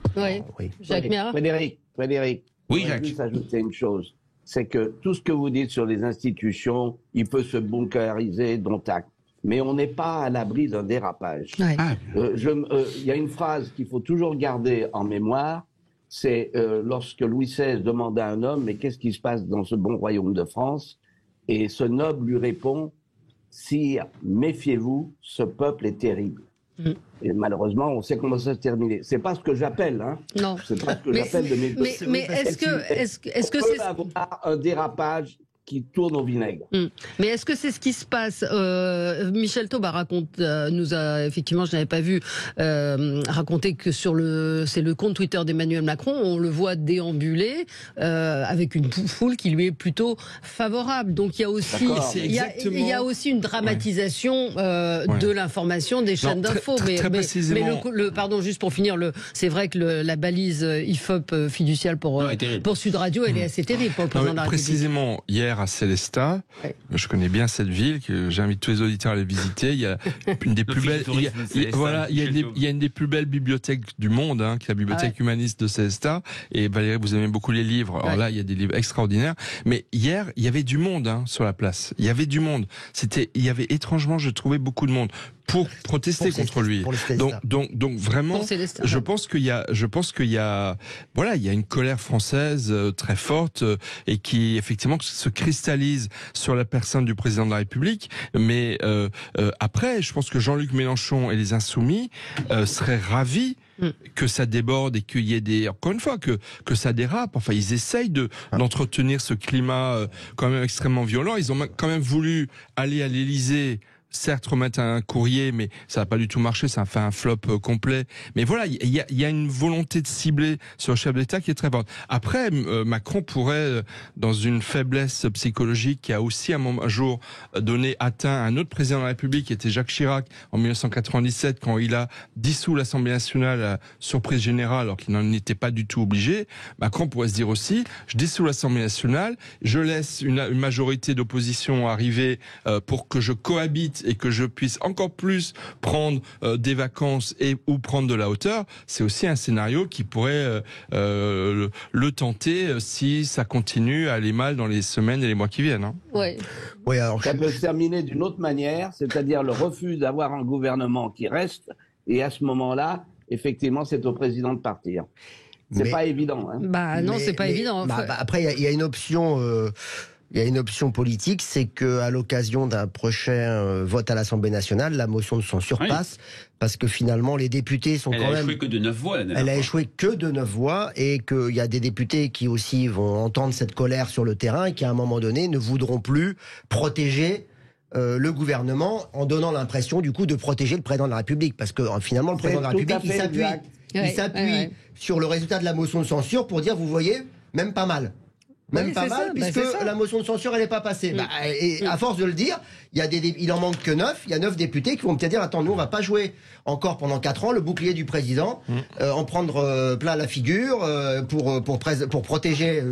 Jacques Mérin. Frédéric, oui, je vais juste ajouter une chose, c'est que tout ce que vous dites sur les institutions, il peut se bunkériser, dont acte. Mais on n'est pas à l'abri d'un dérapage. Il y a une phrase qu'il faut toujours garder en mémoire, c'est lorsque Louis XVI demande à un homme « Mais qu'est-ce qui se passe dans ce bon royaume de France ?» Et ce noble lui répond « Sire, méfiez-vous, ce peuple est terrible. » Et malheureusement, on sait comment ça se terminer. C'est pas ce que j'appelle, Non. C'est pas ce que j'appelle de mes... Mais est-ce que c'est avoir un dérapage qui tourne au vinaigre. Mais est-ce que c'est ce qui se passe Michel Taube nous a effectivement, je n'avais pas vu, raconté que c'est le compte Twitter d'Emmanuel Macron, on le voit déambuler avec une foule qui lui est plutôt favorable. Donc il y a aussi, il y a aussi une dramatisation de l'information des chaînes d'infos. Mais pardon, juste pour finir, c'est vrai que la balise IFOP fiduciale pour Sud Radio, elle est assez terrible pour le président de la République. Précisément, hier à Célestat, je connais bien cette ville, que j'invite tous les auditeurs à aller visiter. Il y a une des plus belles, il y a une des plus belles bibliothèques du monde, qui est la bibliothèque humaniste de Célestat. Et Valérie, vous aimez beaucoup les livres. Alors là, il y a des livres extraordinaires. Mais hier, il y avait du monde sur la place. Il y avait du monde. Il y avait étrangement, je trouvais beaucoup de monde. pour protester contre lui. Donc vraiment, je pense qu'il y a, voilà, il y a une colère française très forte et qui effectivement se cristallise sur la personne du président de la République. Mais après, je pense que Jean-Luc Mélenchon et les Insoumis seraient ravis que ça déborde et qu'il y ait encore une fois, que ça dérape. Enfin, ils essayent d'entretenir ce climat quand même extrêmement violent. Ils ont quand même voulu aller à l'Élysée, certes remettre un courrier, mais ça n'a pas du tout marché, ça a fait un flop complet. Mais voilà, il y a une volonté de cibler sur le chef d'État qui est très forte. Après, Macron pourrait, dans une faiblesse psychologique qui a aussi un jour donné atteint un autre président de la République, qui était Jacques Chirac, en 1997, quand il a dissous l'Assemblée nationale à surprise générale, alors qu'il n'en était pas du tout obligé. Macron pourrait se dire aussi, je dissous l'Assemblée nationale, je laisse une majorité d'opposition arriver pour que je cohabite et que je puisse encore plus prendre des vacances ou prendre de la hauteur. C'est aussi un scénario qui pourrait le tenter si ça continue à aller mal dans les semaines et les mois qui viennent. Hein. Ouais. Oui, alors ça peut se terminer d'une autre manière, c'est-à-dire le refus d'avoir un gouvernement qui reste, et à ce moment-là, effectivement, c'est au président de partir. C'est pas évident. Hein. Bah non, c'est pas évident. Après, il y a une option. Il y a une option politique, c'est qu'à l'occasion d'un prochain vote à l'Assemblée nationale, la motion de censure passe, parce que finalement les députés sont quand même... Elle a échoué que de 9 voix. Elle a échoué que de 9 voix, et qu'il y a des députés qui aussi vont entendre cette colère sur le terrain, et qui à un moment donné ne voudront plus protéger le gouvernement en donnant l'impression du coup de protéger le président de la République, parce que finalement le président de la République il s'appuie sur le résultat de la motion de censure pour dire, vous voyez, même pas mal. Même pas mal, puisque la motion de censure, elle n'est pas passée. Et à force de le dire, il en manque que 9. Il y a 9 députés qui vont peut-être dire, attends, nous, on va pas jouer encore pendant 4 ans le bouclier du président, en prendre plein la figure pour protéger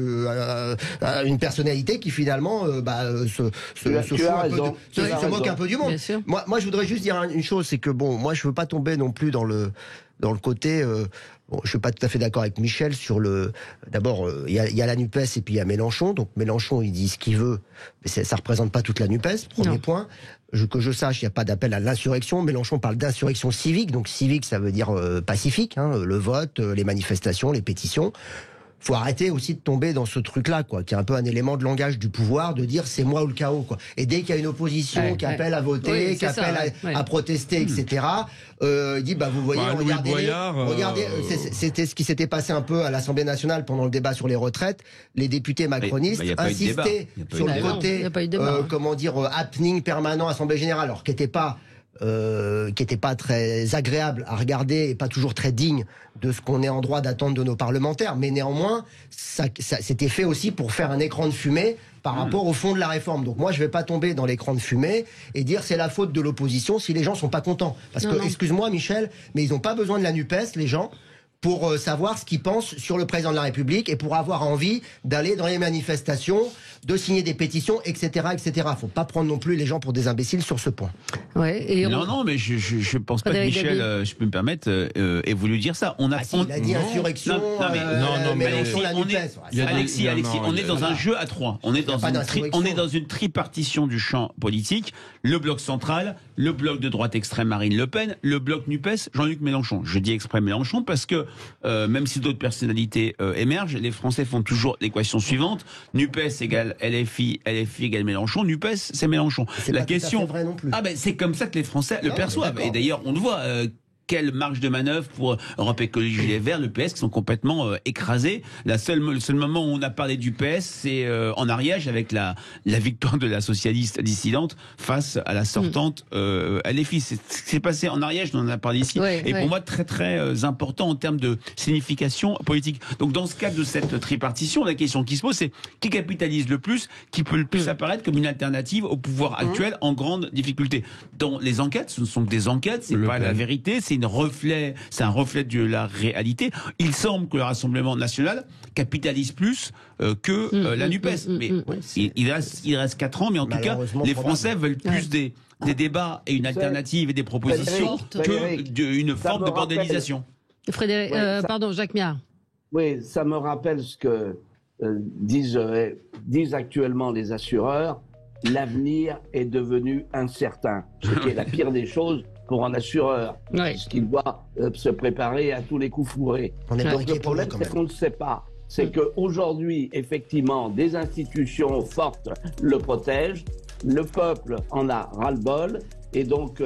une personnalité qui finalement se moque un peu du monde. Moi, je voudrais juste dire une chose, c'est que bon, moi, je veux pas tomber non plus dans le côté... Bon, je suis pas tout à fait d'accord avec Michel sur le... D'abord, il y a la NUPES et puis il y a Mélenchon. Donc Mélenchon, il dit ce qu'il veut, mais ça représente pas toute la NUPES, premier point. Que je sache, il n'y a pas d'appel à l'insurrection. Mélenchon parle d'insurrection civique. Donc civique, ça veut dire pacifique, hein, le vote, les manifestations, les pétitions. Faut arrêter aussi de tomber dans ce truc-là, quoi, qui est un peu un élément de langage du pouvoir, de dire c'est moi ou le chaos, quoi. Et dès qu'il y a une opposition qui appelle à voter, qui appelle à protester, etc., il dit vous voyez, regardez, c'était ce qui s'était passé un peu à l'Assemblée nationale pendant le débat sur les retraites. Les députés macronistes insistaient sur le côté, happening permanent Assemblée générale, alors qui n'était pas très agréable à regarder et pas toujours très digne de ce qu'on est en droit d'attendre de nos parlementaires. Mais néanmoins, ça c'était fait aussi pour faire un écran de fumée par rapport au fond de la réforme. Donc moi, je vais pas tomber dans l'écran de fumée et dire c'est la faute de l'opposition si les gens sont pas contents. Parce que, excuse-moi Michel, mais ils n'ont pas besoin de la NUPES, les gens, pour savoir ce qu'ils pensent sur le président de la République et pour avoir envie d'aller dans les manifestations, de signer des pétitions, etc., etc. Faut pas prendre non plus les gens pour des imbéciles sur ce point. Non, mais je pense pas que Michel, je peux me permettre, ait voulu dire ça. Il a dit insurrection. Mais Alexis, on est dans un jeu à 3. On est dans une tripartition du champ politique. Le bloc central, le bloc de droite extrême Marine Le Pen, le bloc NUPES Jean-Luc Mélenchon. Je dis exprès Mélenchon parce que même si d'autres personnalités émergent, les Français font toujours l'équation suivante: NUPES égale LFI, LFI égale Mélenchon, NUPES c'est Mélenchon. La question, pas vrai non plus. C'est comme ça que les Français le perçoivent. Et d'ailleurs, on le voit. Quelle marge de manœuvre pour Europe Écologie Les Verts, le PS, qui sont complètement écrasés. Le seul moment où on a parlé du PS, c'est en Ariège, avec la victoire de la socialiste dissidente face à la sortante LFI. C'est passé en Ariège, on en a parlé ici. Et pour moi, très très important en termes de signification politique. Donc dans ce cadre de cette tripartition, la question qui se pose, c'est qui capitalise le plus, qui peut le plus apparaître comme une alternative au pouvoir actuel en grande difficulté. Dans les enquêtes, ce ne sont que des enquêtes, c'est pas la vérité, c'est un reflet de la réalité. Il semble que le Rassemblement national capitalise plus que la NUPES. Mais il reste 4 ans, mais en tout cas, les Français veulent plus des débats et une alternative et des propositions qu'une forme de bordélisation. Frédéric, pardon, Jacques Miard. Oui, ça me rappelle ce que disent actuellement les assureurs. L'avenir est devenu incertain, ce qui est la pire des choses pour un assureur, puisqu'il doit se préparer à tous les coups fourrés. Donc le problème, c'est qu'on ne sait pas. C'est qu'aujourd'hui, effectivement, des institutions fortes le protègent, le peuple en a ras-le-bol, et donc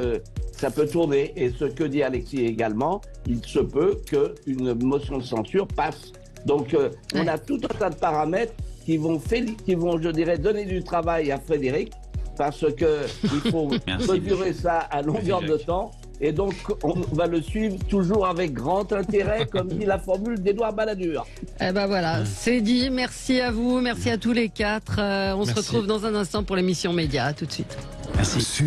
ça peut tourner. Et ce que dit Alexis également, il se peut qu'une motion de censure passe. Donc on a tout un tas de paramètres qui vont, je dirais, donner du travail à Frédéric, parce qu'il faut mesurer ça à longueur de temps. Et donc, on va le suivre toujours avec grand intérêt, comme dit la formule d'Édouard Balladur. Eh ben voilà, c'est dit. Merci à vous, merci à tous les quatre. On se retrouve dans un instant pour l'émission Média. À tout de suite. Merci.